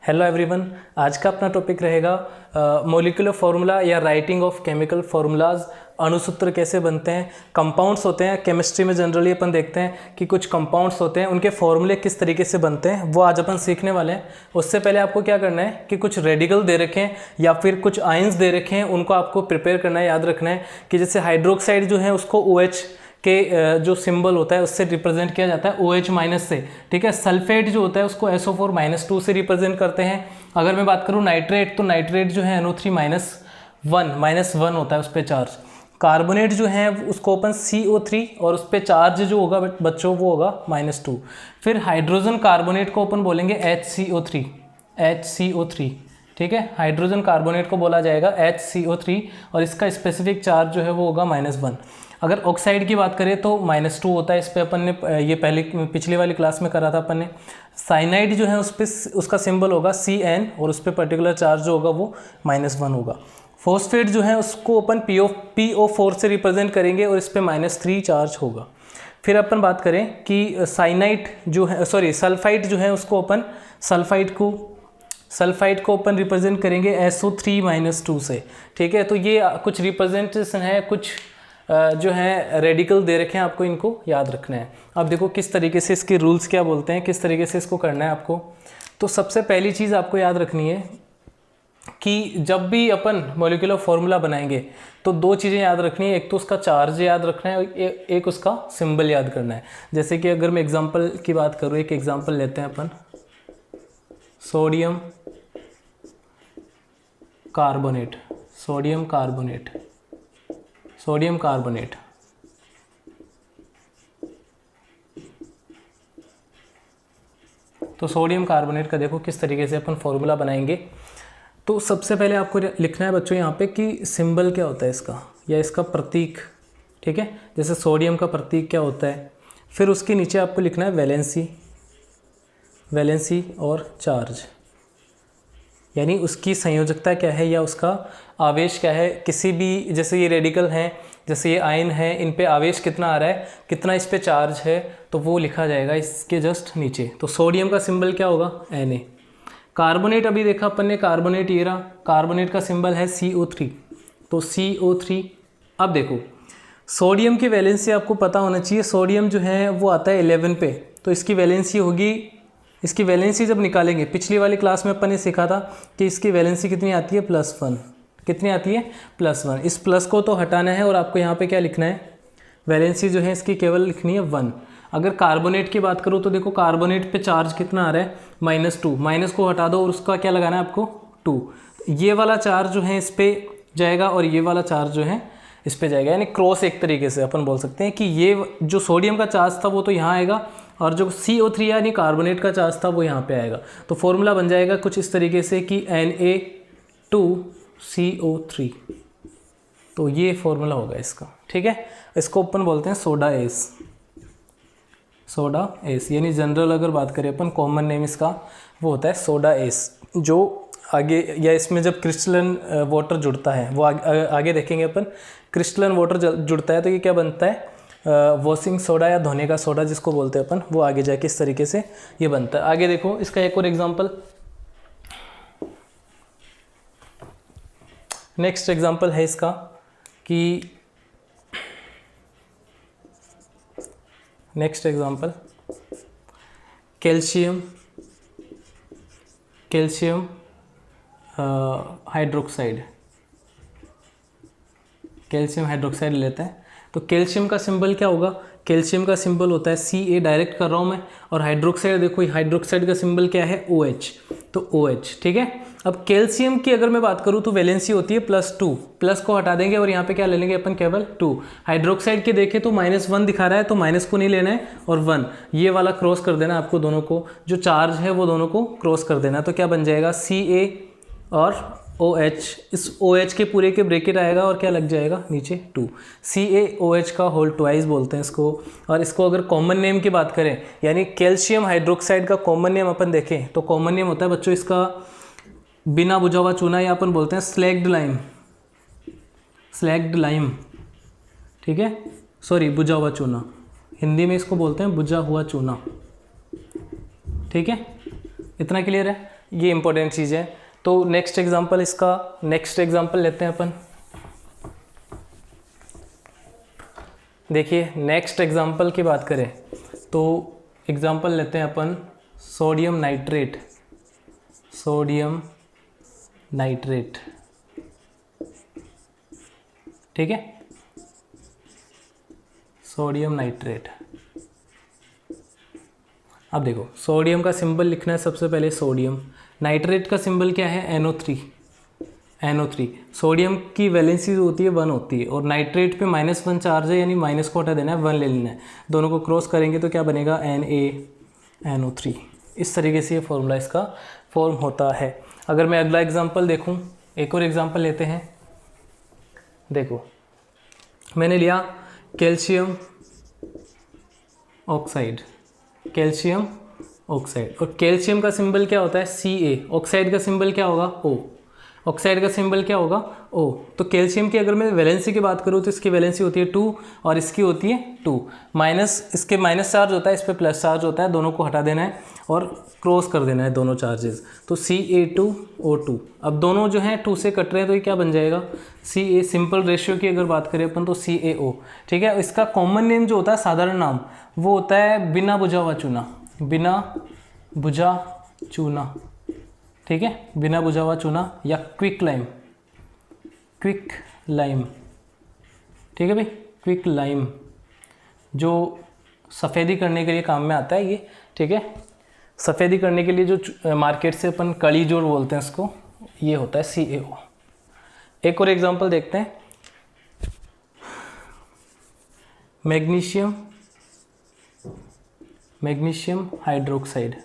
Hello everyone, आज का अपना टॉपिक रहेगा मॉलिक्यूलर फार्मूला या राइटिंग ऑफ केमिकल फार्मूलाज। अणुसूत्र कैसे बनते हैं, कंपाउंड्स होते हैं। केमिस्ट्री में जनरली अपन देखते हैं कि कुछ कंपाउंड्स होते हैं, उनके फॉर्मूले किस तरीके से बनते हैं वो आज अपन सीखने वाले हैं। उससे पहले आपको क्या करना है कि कुछ रेडिकल दे रखे हैं या फिर कुछ आयंस दे रखे हैं, उनको आपको प्रिपेयर करना है। याद रखना है कि जैसे हाइड्रोक्साइड जो है उसको OH के जो सिंबल होता है उससे रिप्रेजेंट किया जाता है OH माइनस से, ठीक है। सल्फेट जो होता है उसको SO4 -2 से रिप्रेजेंट करते हैं। अगर मैं बात करूँ नाइट्रेट, तो नाइट्रेट जो है NO3 -1 होता है उस पर चार्ज। कार्बोनेट जो है उसको अपन CO3 और उस पर चार्ज जो होगा बच्चों वो होगा -2। फिर हाइड्रोजन कार्बोनेट को अपन बोलेंगे HCO3, ठीक है। हाइड्रोजन कार्बोनेट को बोला जाएगा HCO3 और इसका स्पेसिफिक चार्ज जो है वो होगा -1। अगर ऑक्साइड की बात करें तो -2 होता है। इस पर अपन ने ये पिछली वाली क्लास में करा था अपन ने। साइनाइड जो है उस पर उसका सिंबल होगा CN और उस पर पर्टिकुलर चार्ज जो होगा वो -1 होगा। फॉस्फेट जो है उसको अपन PO4 से रिप्रेजेंट करेंगे और इस पर -3 चार्ज होगा। फिर अपन बात करें कि साइनाइड जो है सल्फाइड जो है उसको अपन सल्फाइड को अपन रिप्रेजेंट करेंगे SO3 -2 से, ठीक है। तो ये कुछ रिप्रेजेंटेशन है, कुछ जो है रेडिकल दे रखे हैं, आपको इनको याद रखना है। अब देखो किस तरीके से इसके रूल्स क्या बोलते हैं, किस तरीके से इसको करना है आपको। तो सबसे पहली चीज़ आपको याद रखनी है कि जब भी अपन मॉलिक्यूलर फार्मूला बनाएंगे तो दो चीज़ें याद रखनी है। एक तो उसका चार्ज याद रखना है, एक उसका सिंबल याद करना है। जैसे कि अगर मैं एग्जांपल की बात करूँ, एक एग्जांपल लेते हैं अपन, सोडियम कार्बोनेट। तो सोडियम कार्बोनेट का देखो किस तरीके से अपन फॉर्मूला बनाएंगे। तो सबसे पहले आपको लिखना है बच्चों यहाँ पे कि सिंबल क्या होता है इसका या इसका प्रतीक, ठीक है। जैसे सोडियम का प्रतीक क्या होता है, फिर उसके नीचे आपको लिखना है वैलेंसी और चार्ज, यानी उसकी संयोजकता क्या है या उसका आवेश क्या है। किसी भी, जैसे ये रेडिकल हैं, जैसे ये आयन है, इन पे आवेश कितना आ रहा है, कितना इस पे चार्ज है, तो वो लिखा जाएगा इसके जस्ट नीचे। तो सोडियम का सिंबल क्या होगा Na। कार्बोनेट अभी देखा अपन ने, कार्बोनेट ये रहा, कार्बोनेट का सिंबल है CO3, तो CO3। अब देखो सोडियम की वैलेंसी आपको पता होना चाहिए। सोडियम जो है वो आता है 11 पे, तो इसकी वैलेंसी होगी, इसकी वैलेंसी जब निकालेंगे, पिछली वाली क्लास में अपन ने सीखा था कि इसकी वैलेंसी कितनी आती है +1। कितनी आती है +1। इस प्लस को तो हटाना है और आपको यहाँ पे क्या लिखना है, वैलेंसी जो है इसकी केवल लिखनी है 1। अगर कार्बोनेट की बात करूँ तो देखो कार्बोनेट पे चार्ज कितना आ रहा है -2, माइनस को हटा दो और उसका क्या लगाना है आपको 2। ये वाला चार्ज जो है इस पर जाएगा और ये वाला चार्ज जो है इस पर जाएगा, यानी क्रॉस एक तरीके से अपन बोल सकते हैं कि ये जो सोडियम का चार्ज था वो तो यहाँ आएगा और जो CO3 यानी कार्बोनेट का चार्ज था वो यहाँ पे आएगा। तो फॉर्मूला बन जाएगा कुछ इस तरीके से कि Na2CO3। तो ये फॉर्मूला होगा इसका, ठीक है। इसको अपन बोलते हैं सोडा एस, यानी जनरल अगर बात करें अपन, कॉमन नेम इसका वो होता है सोडा एस। जो आगे या इसमें जब क्रिस्टलन वाटर जुड़ता है वो आगे देखेंगे अपन। क्रिस्टलन वाटर जुड़ता है तो ये क्या बनता है, वॉशिंग सोडा या धोने का सोडा जिसको बोलते हैं अपन, वो आगे जाके इस तरीके से ये बनता है। आगे देखो इसका एक और एग्जांपल, नेक्स्ट एग्जांपल है इसका कि नेक्स्ट एग्जांपल कैल्शियम हाइड्रोक्साइड लेते हैं। तो कैल्शियम का सिंबल क्या होगा, कैल्शियम का सिंबल होता है Ca, डायरेक्ट कर रहा हूँ मैं। और हाइड्रोक्साइड देखो, हाइड्रोक्साइड का सिंबल क्या है OH, तो OH, ठीक है। अब कैल्शियम की अगर मैं बात करूँ तो वैलेंसी होती है +2, प्लस को हटा देंगे और यहाँ पे क्या ले लेंगे अपन, केवल 2। हाइड्रोक्साइड के देखें तो -1 दिखा रहा है, तो माइनस को नहीं लेना है और 1 ये वाला क्रॉस कर देना आपको, दोनों को जो चार्ज है वो दोनों को क्रॉस कर देना। तो क्या बन जाएगा Ca और OH, इस OH के पूरे के ब्रैकेट आएगा और क्या लग जाएगा नीचे 2। CaOH का होल ट्वाइस बोलते हैं इसको। और इसको अगर कॉमन नेम की बात करें, यानी कैल्शियम हाइड्रोक्साइड का कॉमन नेम अपन देखें तो कॉमन नेम होता है बच्चों इसका बिना बुझा हुआ चूना, या अपन बोलते हैं स्लैग्ड लाइम, ठीक है। बुझा हुआ चूना, हिंदी में इसको बोलते हैं बुझा हुआ चूना, ठीक है। इतना क्लियर है। ये इंपॉर्टेंट चीज़ है। तो नेक्स्ट एग्जांपल लेते हैं अपन। देखिए नेक्स्ट एग्जांपल की बात करें तो एग्जांपल लेते हैं अपन सोडियम नाइट्रेट, ठीक है, सोडियम नाइट्रेट। अब देखो सोडियम का सिंबल लिखना है सबसे पहले सोडियम, नाइट्रेट का सिंबल क्या है NO3। सोडियम की वैलेंसी जो होती है 1 होती है और नाइट्रेट पे -1 चार्ज है, यानी माइनस को हटा देना है, 1 ले लेना है, दोनों को क्रॉस करेंगे तो क्या बनेगा NaNO3। इस तरीके से ये फॉर्मूला इसका फॉर्म होता है। अगर मैं अगला एग्जांपल देखूं, एक और एग्जांपल लेते हैं। देखो मैंने लिया कैल्शियम ऑक्साइड, और कैल्शियम का सिंबल क्या होता है Ca, ऑक्साइड का सिंबल क्या होगा O। तो कैल्शियम की अगर मैं वैलेंसी की बात करूँ तो इसकी वैलेंसी होती है 2 और इसकी होती है 2, इसके माइनस चार्ज होता है, इस पर प्लस चार्ज होता है, दोनों को हटा देना है और क्रॉस कर देना है दोनों चार्जेस, तो Ca2O2। अब दोनों जो हैं 2 से कट रहे हैं तो ये क्या बन जाएगा Ca, सिंपल रेशियो की अगर बात करें अपन तो CaO, ठीक है। इसका कॉमन नेम जो होता है, साधारण नाम, वो होता है बिना बुझा हुआ चूना, ठीक है, बिना बुझा हुआ चूना या क्विक लाइम, ठीक है भाई, क्विक लाइम, जो सफ़ेदी करने के लिए काम में आता है ये, ठीक है। सफ़ेदी करने के लिए जो मार्केट से अपन कड़ी जोड़ बोलते हैं इसको, ये होता है CaO। एक और एग्जांपल देखते हैं, मैग्नीशियम हाइड्रोक्साइड।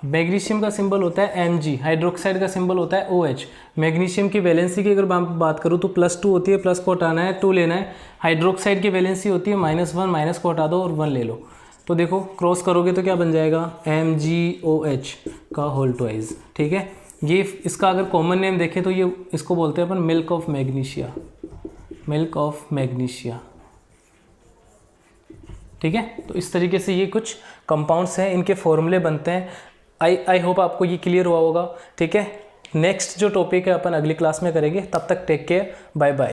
मैग्नीशियम का सिंबल होता है Mg, हाइड्रोक्साइड का सिंबल होता है OH। मैग्नीशियम की वैलेंसी की अगर बात करूँ तो +2 होती है, प्लस को हटाना है 2 लेना है। हाइड्रोक्साइड की वैलेंसी होती है -1, माइनस को हटा दो और 1 ले लो। तो देखो क्रॉस करोगे तो क्या बन जाएगा MgOH का होल ट्वाइस, ठीक है। ये इसका अगर कॉमन नेम देखें तो ये इसको बोलते हैं अपन मिल्क ऑफ मैग्नीशिया, ठीक है। तो इस तरीके से ये कुछ कंपाउंड्स हैं, इनके फॉर्मूले बनते हैं। आई होप आपको ये क्लियर हुआ होगा, ठीक है। नेक्स्ट जो टॉपिक है अपन अगली क्लास में करेंगे, तब तक टेक केयर, बाय बाय।